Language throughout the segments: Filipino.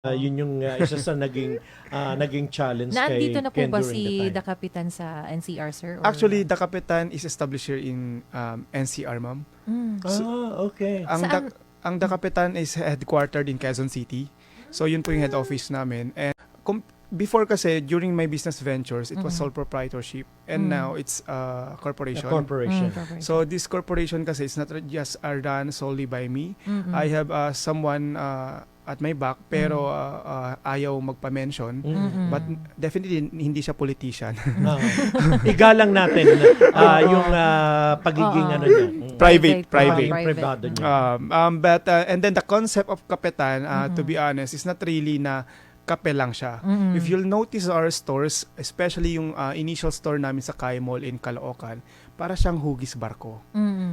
Yun yung isa sa naging challenge kay Naandito na po Ken ba during the si time. The Kapitan sa NCR, sir? Or, Actually, the Kapitan is established here in NCR, ma'am. Okay. Ang Saan? ang the Kapitan is headquartered in Quezon City. So yun po yung head office namin. And before kasi during my business ventures, it was sole proprietorship, and now it's A corporation. corporation. So this corporation kasi is not just run solely by me. I have someone at my back pero ayaw magpa-mention. But definitely hindi siya politician. Igalang natin yung pagiging ano niya. Private. Privado niya. But and then the concept of Kapitan, to be honest, is not really na kape lang siya. If you'll notice our stores, especially yung initial store namin sa Kai Mall in Caloocan, para siyang hugis barko.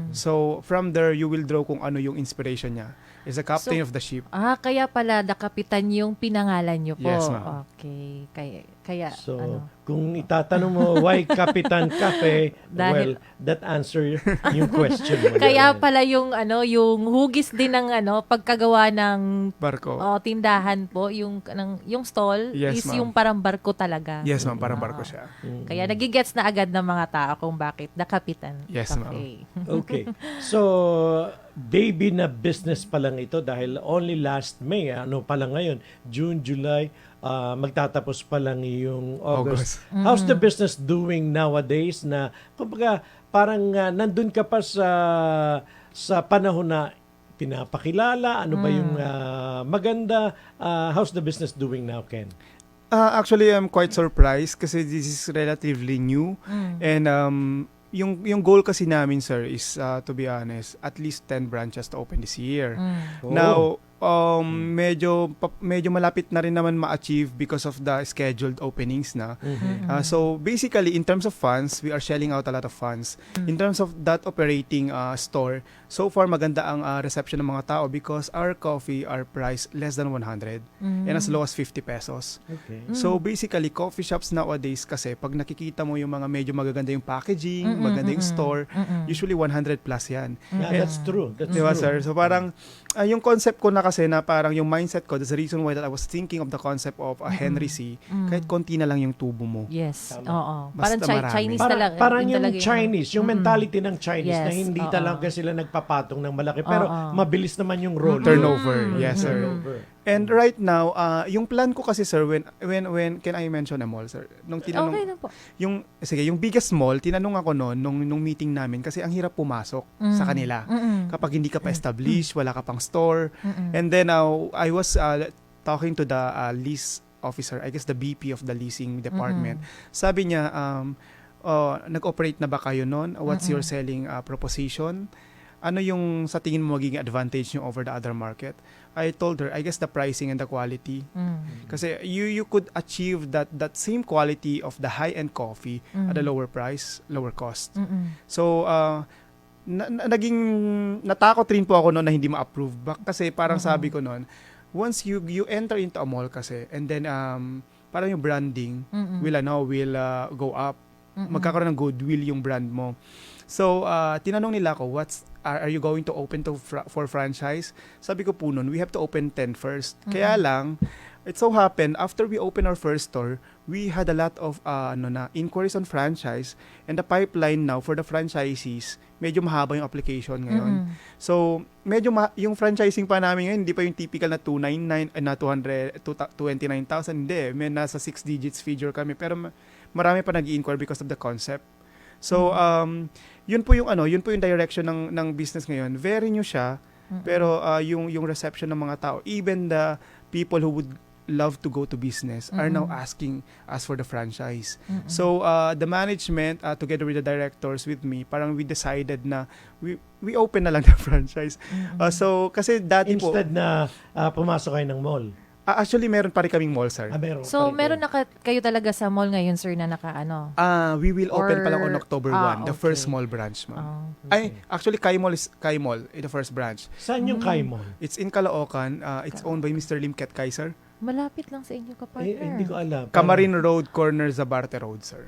So from there, you will draw kung ano yung inspiration niya. Is the captain of the ship. Kaya pala The Kapitan yung pinangalan niyo po. Yes, ma'am. Okay. Kaya So, ano? kung itatanong mo why Kapitan Cafe, Dahil- well, that answer yung question mo. Kaya pala yung yung hugis din ng pagkagawa ng Barko. tindahan po, yung stall Yes, is ma'am. yung parang barko talaga. Yes, ma'am. Parang barko siya. Kaya nagigets na agad ng mga tao kung bakit The Kapitan Yes, Cafe. Okay. So, baby na business pa lang ito dahil only last May, ano pa lang ngayon, June, July, magtatapos pa lang yung August. How's the business doing nowadays na, kumbaga, parang nandun ka pa sa panahon na pinapakilala, ano ba yung maganda, how's the business doing now, Ken? Actually, I'm quite surprised kasi this is relatively new. And yung goal kasi namin, sir, is to be honest, at least 10 branches to open this year. Now, medyo malapit na rin naman ma-achieve because of the scheduled openings na. So basically, in terms of funds, we are shelling out a lot of funds. In terms of that operating store, so far maganda ang reception ng mga tao because our coffee are priced less than 100 and as low as 50 pesos. Okay. So basically, coffee shops nowadays kasi pag nakikita mo yung mga medyo magaganda yung packaging, maganda yung store, usually 100 plus yan. Yeah, that's true. That's Diba, true. sir? So parang yung concept ko na kasi na parang yung mindset ko, that's the reason why that I was thinking of the concept of a Henry C. Kahit konti na lang yung tubo mo. Yes. Tama. Oo. Basta Parang marami. Chinese Parang, talaga. parang yun yung talaga Chinese, yung mentality ng Chinese na Yes, hindi oo. talaga sila nagpapatong ng malaki. Pero Oo. mabilis naman yung roll. Turnover. Yes, sir. Turnover. And right now, yung plan ko kasi, sir, when can I mention a mall, sir? Nung tinanong, Okay na po. yung biggest mall, tinanong ako noon nung meeting namin kasi ang hirap pumasok sa kanila. Kapag hindi ka pa established, wala ka pang store. And then I was talking to the lease officer, I guess the BP of the leasing department. Sabi niya, nag-operate na ba kayo noon? What's your selling proposition? Ano yung sa tingin mo magiging advantage nyo over the other market? I told her, I guess the pricing and the quality. Kasi you could achieve that same quality of the high-end coffee at a lower price, lower cost. So, naging natakot rin po ako noon na hindi ma-approve. Kasi parang sabi ko noon, once you enter into a mall kasi, and then parang yung branding will go up. Magkakaroon ng goodwill yung brand mo. So, tinanong nila ako, are you going to open for franchise? Sabi ko po noon, we have to open 10 first. Kaya lang, it so happened, after we open our first store, we had a lot of inquiries on franchise, and the pipeline now for the franchisees, medyo mahaba yung application ngayon. So, medyo yung franchising pa namin ngayon, hindi pa yung typical na 299, na 29,000, hindi. May nasa 6 digits figure kami, pero marami pa nag-i-inquire because of the concept. So, yun po yung direction ng business ngayon. Very new siya, pero yung reception ng mga tao, even the people who would love to go to business are now asking us for the franchise. So, the management, together with the directors with me, parang we decided na we open na lang the franchise. So, kasi dati po, Instead na pumasok kayo ng mall. actually meron pa rin kaming mall, sir. Meron So, pa rin meron kayo. kayo talaga sa mall ngayon, sir, na naka-ano? We will open pa lang on Or- October 1, the okay. first small branch, ma'am. Oh. Ay, actually, Kai Mall is Kai Mall, the first branch. Saan yung Kai Mall? It's in Caloocan. It's owned by Mr. Lim Kaiser. Malapit lang sa inyo, kapartner. Hindi ko alam. Camarin Road, corner Zabarte Road, sir.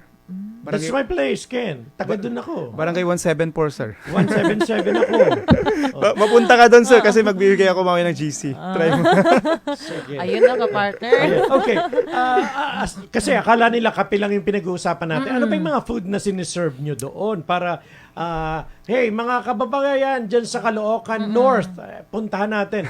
That's my place, Ken. Taga doon ako. Barangay 174, sir. 177 ako. Mapunta ka doon, sir, kasi magbibigay ako mamaya ng GC. Try mo. Sige. Ayun na ka-partner. Ayan. Okay. Kasi akala nila kape lang yung pinag-uusapan natin. Ano ba yung mga food na siniserve nyo doon para hey, mga kababayan dyan sa Caloocan North, puntahan natin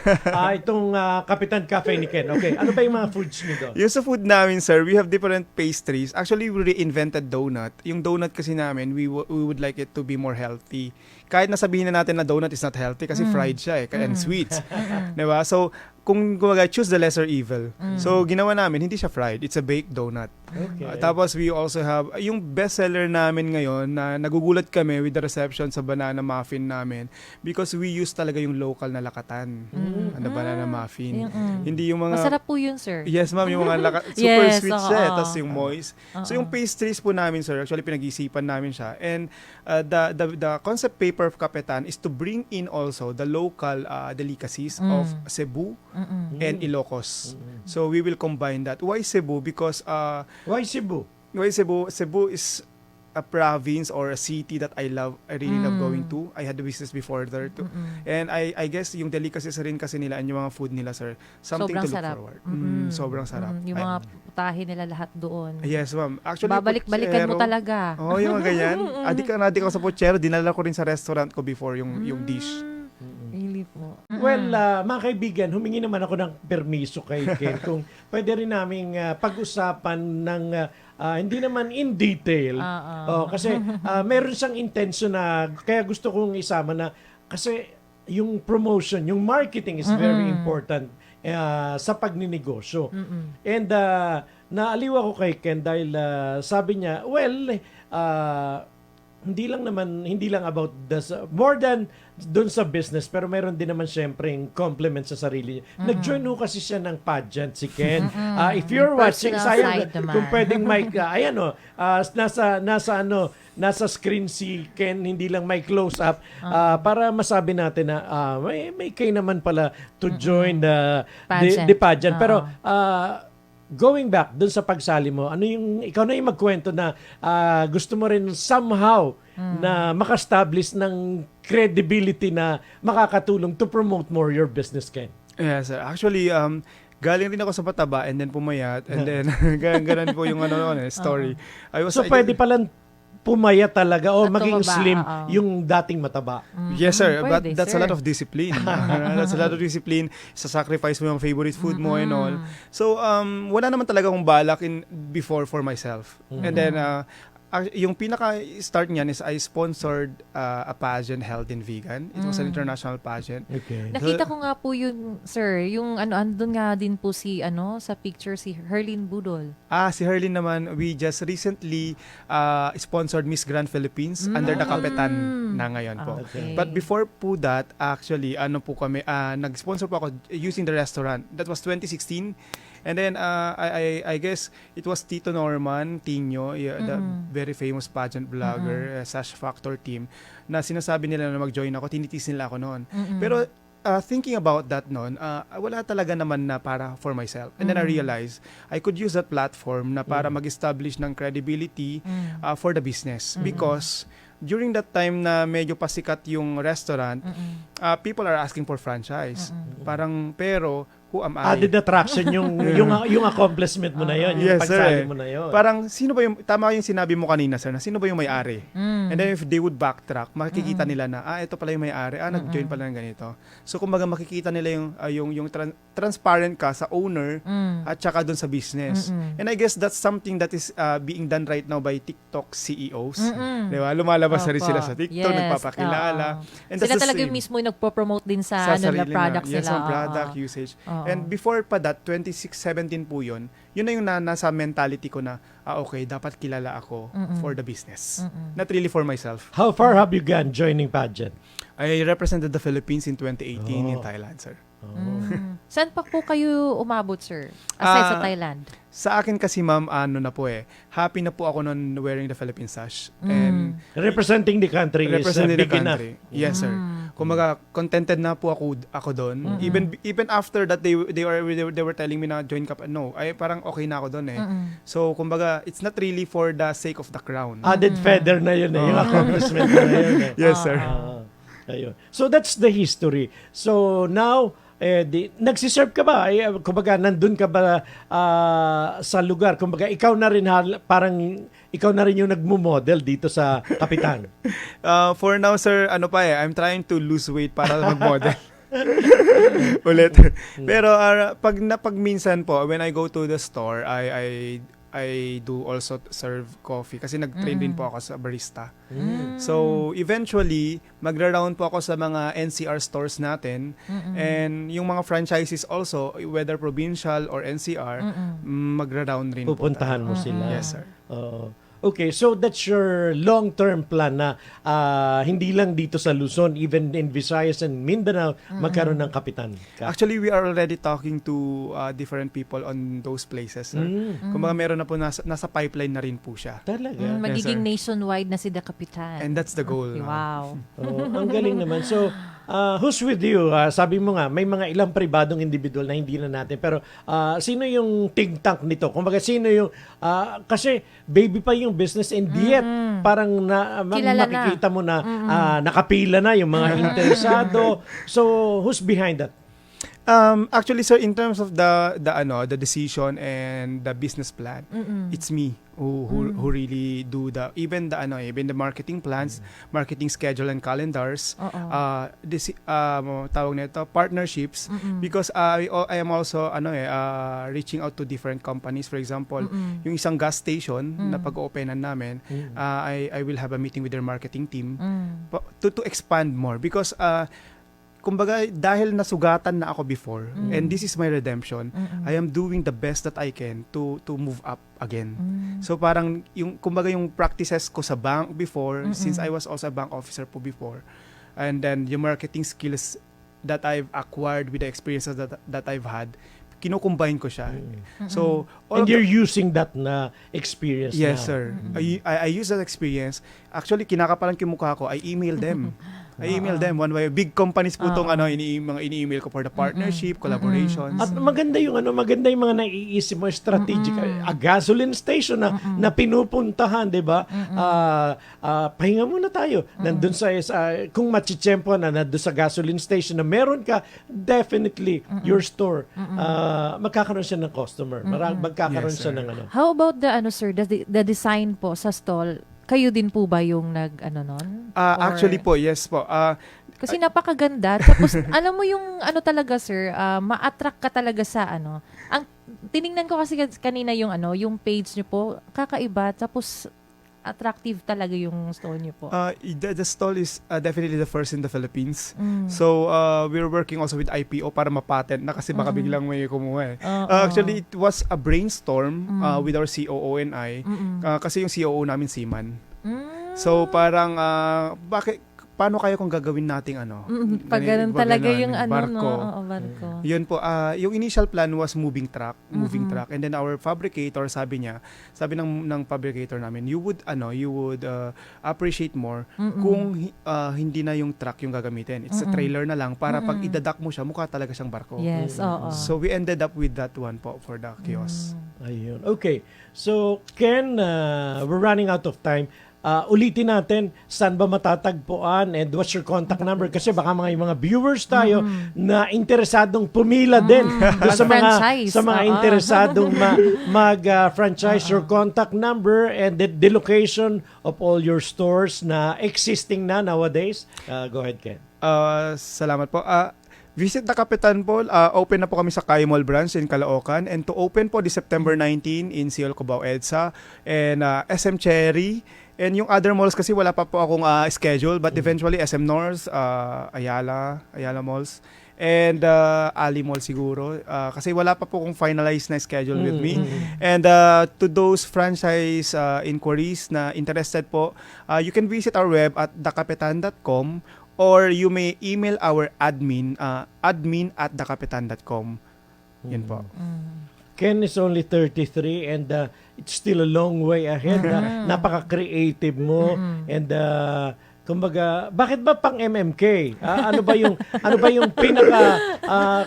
itong Kapitan Cafe ni Ken. Okay, ano ba yung mga foods nyo doon? Yung sa food namin, sir, we have different pastries. Actually, we reinvented donut. Yung donut kasi namin, we would like it to be more healthy. Kahit nasabihin na natin na donut is not healthy kasi fried siya and sweets. Diba? So, kung choose the lesser evil. So, ginawa namin, hindi siya fried. It's a baked donut. Okay. Tapos, we also have, yung bestseller namin ngayon na nagugulat kami with the reception sa banana muffin namin because we use talaga yung local na lakatan. Ano, banana muffin. Hindi yung mga... Masarap po yun, sir. Yes, ma'am. Yung mga super Yes, sweet siya. oo. Tapos yung moist. So, yung pastries po namin, sir, actually pinag-isipan namin siya. And the concept paper of Kapitan is to bring in also the local delicacies of Cebu and Ilocos. So, we will combine that. Why Cebu? Because Why Cebu? Cebu is a province or a city that I really love going to. I had the business before there too. And I guess yung delicacies rin kasi nila and yung mga food nila, sir, something Sobrang to look sarap. forward. Sobrang sarap. Yung mga putahe nila lahat doon. Yes, ma'am. Actually, Babalik-balikan mo puchero. talaga. Oo, yung mga ganyan. Adik ako sa pochero. Dinala ko rin sa restaurant ko before yung dish. Really po. Well, mga kaibigan, humingi naman ako ng permiso kay Ken kung pwede rin naming pag-usapan ng hindi naman in detail. Kasi meron siyang intention na kaya gusto kong isama na kasi yung promotion, yung marketing is very important sa pagninegosyo. And naaliw ako kay Ken dahil sabi niya, well, hindi lang about more than doon sa business, pero meron din naman syempre yung compliment sa sarili niya. Nag-join ho kasi siya ng pageant si Ken. If you're watching, Personal sayang side naman. kung pwedeng mic, ayan o, nasa screen si Ken, hindi lang may close up para masabi natin na may kay naman pala to join the pageant. Pero going back dun sa pagsali mo, ikaw na yung magkwento na gusto mo rin somehow na maka-establish ng credibility na makakatulong to promote more your business, Ken. Yes, sir. Actually, galing rin ako sa pataba and then pumayat and then ganun po yung story. So pwede palang pumayat talaga o At maging tumaba, slim oo. yung dating mataba. Yes, sir. But Pwede, that's sir. a lot of discipline. That's a lot of discipline. Sa-sacrifice mo yung favorite food mo and all. So, wala naman talaga akong balak before for myself. And then, yung pinaka-start niyan is I sponsored a pageant held in vegan. It was an international pageant. Okay. Nakita ko nga po yun, sir. Yung andun nga din po sa picture si Herlin Budol. Si Herlin naman, we just recently sponsored Miss Grand Philippines under the Kapitan na ngayon po. Okay. But before po that, actually, nag-sponsor po ako using the restaurant. That was 2016. And then, I guess, it was Tito Norman Tino, the very famous pageant vlogger, Sash Factor team, na sinasabi nila na mag-join ako, tinitis nila ako noon. Pero, thinking about that noon, wala talaga naman na para for myself. And then I realized, I could use that platform na para mag-establish ng credibility for the business. Because, during that time na medyo pasikat yung restaurant, people are asking for franchise. Pero, who am I? Added attraction yung accomplishment mo na yon, yung Yes, pagsali sir. mo na yon. Parang, tama yung sinabi mo kanina, sir, na sino ba yung may-ari? And then if they would backtrack, makikita nila na, ito pala yung may-ari, nag-join pala ng ganito. So, kumbaga makikita nila yung transparent ka sa owner at saka dun sa business. And I guess that's something that is being done right now by TikTok CEOs. Diba? Lumalabas na rin sila sa TikTok, Yes, nagpapakilala. And Sila that's the talaga same. yung mismo yung nagpo-promote din sa sarili products yes, nila. ang product usage. And before pa that, 2016-17 po yun na yung nasa mentality ko na, okay, dapat kilala ako for the business. Not really for myself. How far have you gone joining pageant? I represented the Philippines in 2018 in Thailand, sir. Saan pa po kayo umabot, sir? Aside sa Thailand? Sa akin kasi, ma'am, happy na po ako nun wearing the Philippine sash. And Representing the country representing is the big enough. country. Yes, sir. Kumbaga, contented na po ako doon. Even after that they were telling me na join ka pa. No, ay parang okay na ako doon eh. So, kumbaga, it's not really for the sake of the crown. Added feather na yun eh. Yung accomplishment na yun eh. Yes, sir. Ayun. So that's the history. So now, nagsiserve ka ba? Kumbaga, nandun ka ba sa lugar? Kumbaga, ikaw na rin yung nagmo-model dito sa Kapitan. For now, sir, I'm trying to lose weight para mag-model. Ulit. Pero pag minsan po, when I go to the store, I do also serve coffee kasi nag-train din po ako sa barista. So, eventually, magra-round po ako sa mga NCR stores natin and yung mga franchises also, whether provincial or NCR, magra-round rin Pupuntahan mo sila. Yes, sir. Okay, so that's your long-term plan na hindi lang dito sa Luzon, even in Visayas and Mindanao, magkaroon ng Kapitan. Actually, we are already talking to different people on those places, sir. Kumbaga meron na po nasa pipeline na rin po siya. Talaga? Magiging Yes, nationwide na si The Kapitan. And that's the goal. Wow. Ang galing naman. So, who's with you? Sabi mo nga, may mga ilang pribadong individual na hindi na natin. Pero sino yung think tank nito? Kumbaga, sino yung... kasi baby pa yung business and yet parang makikita mo na nakapila na yung mga interesado. So, who's behind that? Actually, sir, in terms of the decision and the business plan, it's me who really do even the marketing plans, marketing schedule and calendars, tawag nito partnerships, because I am also reaching out to different companies. For example, yung isang gas station na pag-oopenan namin, I will have a meeting with their marketing team to expand more because kumbaga, dahil nasugatan na ako before, and this is my redemption, I am doing the best that I can to move up again. So parang, kumbaga yung practices ko sa bank before, since I was also a bank officer po before, and then yung marketing skills that I've acquired with the experiences that I've had, kino-combine ko siya. So, and you're using that na experience now. Yes, sir. I use that experience. Actually, kinakapalan ko yung mukha ko, I email them. One way. Big companies po itong mga ini-email ko for the partnership, collaborations. At maganda yung mga naiisip mo strategic. A gasoline station na pinupuntahan, 'di ba? Pahinga muna tayo. Nandun sa kung machichempo na nandun sa gasoline station na meron ka, definitely your store magkakaroon siya ng customer. Magkakaroon Yes, siya sir. ng How about the design po sa stall? Kayo din po ba yung nun? Actually po, yes po. Kasi napakaganda. Tapos, alam mo yung talaga, sir, ma-attract ka talaga sa Ang tiningnan ko kasi kanina yung yung page niyo po, kakaiba. Tapos, attractive talaga yung stall niyo po. The stall is definitely the first in the Philippines. So, we're working also with IPO para ma-patent na kasi baka biglang may kumuha eh. Actually, it was a brainstorm with our COO and I. Kasi yung COO namin seaman. So, parang, paano kaya kung gagawin nating Pag ganun talaga yung barko. Barko. Yun po, yung initial plan was moving truck. And then our fabricator, sabi ng fabricator namin, you would appreciate more kung hindi na yung truck yung gagamitin. It's a trailer na lang para pag idadak mo siya, mukha talaga siyang barko. Yes, oo. So we ended up with that one po for the kiosk. Ayun. Okay. So, Ken, we're running out of time. Ulitin natin, saan ba matatagpuan and what's your contact number? Kasi baka mga viewers tayo na interesadong pumila din doon sa mga interesadong mag-franchise. Your contact number and the location of all your stores na existing na nowadays. Go ahead, Ken. Salamat po. Visit the Kapitan po. Open na po kami sa Kai Mall branch in Caloocan. And to open po this September 19 in Siol, Cubao, EDSA. And SM Cherry. And yung other malls kasi wala pa po akong schedule. But eventually SM North, Ayala Malls. And Ali Mall siguro. Kasi wala pa po akong finalized na schedule with me. And to those franchise inquiries na interested po, you can visit our web at thekapitan.com. Or you may email our admin at thekapitan.com. Yun po. Ken is only 33 and it's still a long way ahead. Napaka-creative mo and kumbaga, bakit ba pang MMK? Ano ba yung pinaka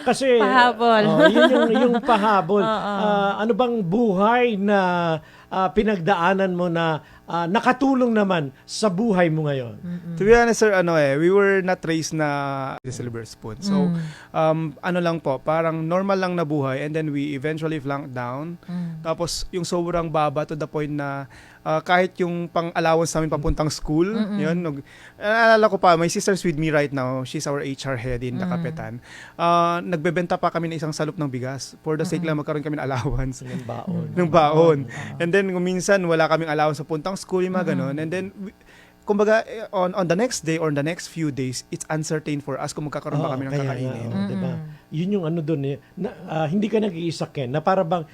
kasi Pahabol. yun yung pahabol. Ano bang buhay na pinagdaanan mo na nakatulong naman sa buhay mo ngayon? To be honest, sir, we were not raised na silver spoon. So, ano lang po, parang normal lang na buhay and then we eventually flunked down. Tapos, yung sobrang baba to the point na kahit yung pang-allowance namin papuntang school, yun, naalala ko pa, my sister's with me right now, she's our HR head in the Kapitan. Nagbebenta pa kami ng isang salop ng bigas for the sake lang magkaroon kami ng allowance. Ng baon. And then, kung minsan, wala kaming allowance sa puntang school, yung mga ganun. And then, kumbaga, on the next day or on the next few days, it's uncertain for us kung magkakaroon ba kami ng kakainin. Diba? Yun yung ano doon hindi ka nag-iisa, Ken, na para bang,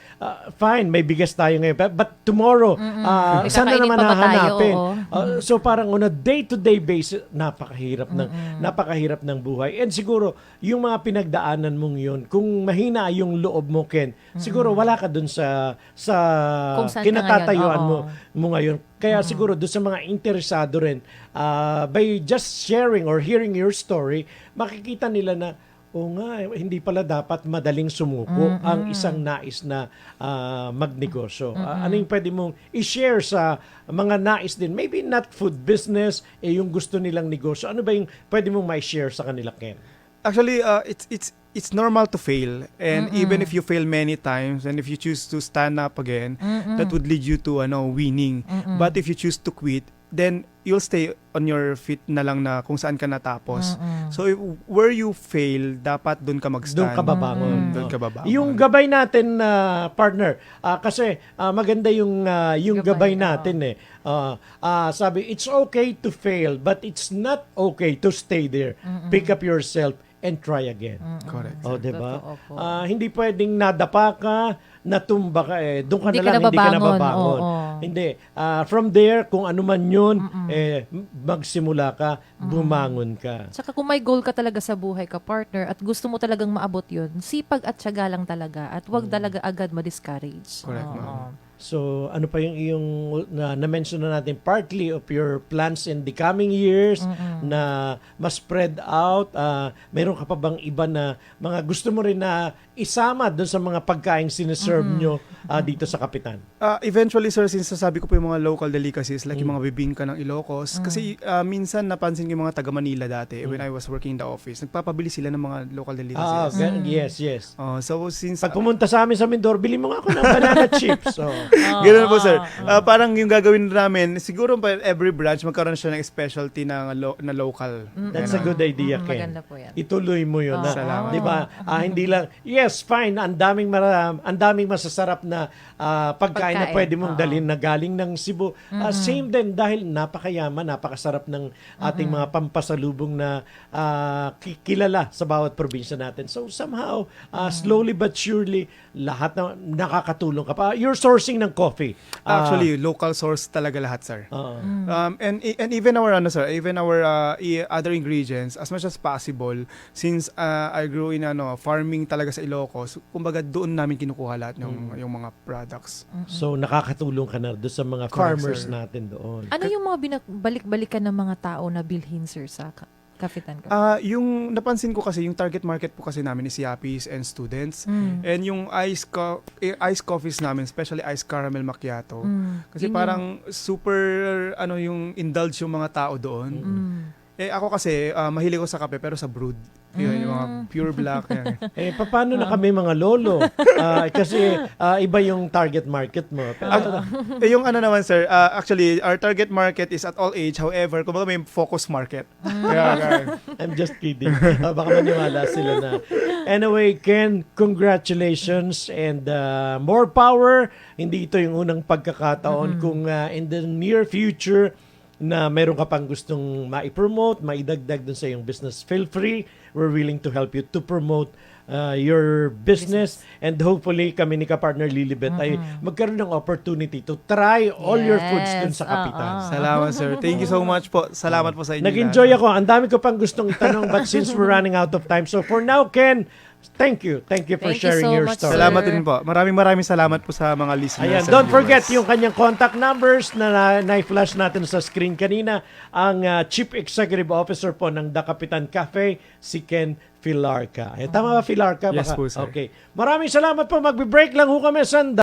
fine, may bigas tayo ngayon, but tomorrow, May sana kakainin naman pa ba tayo? hahanapin. Oo. So parang on a day-to-day basis, napakahirap ng buhay. And siguro, yung mga pinagdaanan mong yun, kung mahina yung loob mo, Ken, siguro wala ka doon sa Kung saan ka kinatatayuan ngayon, mo ngayon. Kaya siguro doon sa mga interesado rin, by just sharing or hearing your story, makikita nila na, hindi pala dapat madaling sumuko ang isang nais na magnegosyo. Ano yung pwede mong i-share sa mga nais din? Maybe not food business, yung gusto nilang negosyo. Ano ba yung pwede mong ma-share sa kanila, Ken? Actually, it's normal to fail, and even if you fail many times and if you choose to stand up again, that would lead you to winning. But if you choose to quit, then you'll stay on your feet na lang na kung saan ka natapos. So where you fail, dapat doon ka mag-stand. Doon ka babangon. Doon ka babangon. Yung gabay natin, partner, kasi maganda yung gabay natin sabi, it's okay to fail, but it's not okay to stay there. Pick up yourself and try again. Correct. Diba? Totoo po. Hindi pwedeng nadapa ka, natumba ka, doon ka Hindi na ka lang, hindi ka na nababangon. babangon. Oo. Hindi. From there, kung ano man yun, magsimula ka, bumangon ka. Saka kung may goal ka talaga sa buhay ka, partner, at gusto mo talagang maabot yun, sipag at tiyaga lang talaga at wag talaga agad ma-discourage. Correct, Oo. ma'am. So, ano pa yung iyong na-mention na natin, partly of your plans in the coming years na mas spread out? Meron ka pa bang iba na mga gusto mo rin na isama doon sa mga pagkain siniserve nyo dito sa Kapitan? Eventually, sir, since sasabi ko po yung mga local delicacies, like yung mga bibingka ng Ilocos, kasi minsan napansin ko yung mga taga Manila dati, when I was working in the office, nagpapabili sila ng mga local delicacies. Yes. So, since... Pag pumunta sa amin sa Mindoro, bili mo nga ako ng banana chips. Ganun po, sir. Parang yung gagawin namin, siguro pa every branch magkaroon siya ng specialty na local. That's a good idea, Ken. Maganda po yan. Ituloy mo yun. Salamat. Di ba? Hindi lang, yes, fine, ang daming masasarap na pagkain na pwede mong dalhin na galing ng Cebu. Same din dahil napakayaman, napakasarap ng ating mga pampasalubong na kilala sa bawat probinsya natin. So somehow, slowly but surely, lahat na nakakatulong ka pa. You're sourcing ng coffee. Actually, local source talaga lahat, sir. And even our other ingredients, as much as possible, since I grew in farming talaga sa Ilocos, kumbaga doon namin kinukuha lahat yung mga products. So nakakatulong ka na doon sa mga Correct, farmers sir. natin doon. Ano yung mga balik-balikan ng mga tao na bilhin, sir, sa Kapitan ka? Yung napansin ko kasi, yung target market po kasi namin is yappies and students. And yung iced coffees namin, especially iced caramel macchiato. Kasi Yun parang super, yung indulge yung mga tao doon. Ako kasi, mahilig ko sa kape pero sa brewed. Yun, yung mga pure black. Yan. Paano na kami mga lolo? Kasi iba yung target market mo. Pero, Yung naman, sir, actually, our target market is at all age. However, kumbaga may focus market. Kaya, I'm just kidding. Baka maniwala sila na. Anyway, Ken, congratulations and more power. Hindi ito yung unang pagkakataon. Kung in the near future na meron ka pang gustong ma-promote, maidagdag dun sa iyong business, feel free. we're willing to help you to promote your business, and hopefully kami ni ka-partner Lilibet ay magkaroon ng opportunity to try all your foods dun sa kapital. Salamat, sir. Thank you so much po. Salamat po sa inyo. Nag-enjoy ako. Ang dami ko pang gustong itanong, but since we're running out of time, so for now, Ken, thank you. Thank you for Thank you sharing so your much, story. Salamat din po. Maraming salamat po sa mga listeners. Ayan, and don't forget viewers. yung kanyang contact numbers na na-flash natin sa screen kanina. Ang Chief Executive Officer po ng The Kapitan Cafe, si Ken Filarca. Tama ba, Filarca? Yes po, sir. Okay. Maraming salamat po. Magbe-break lang ho kami, sandali.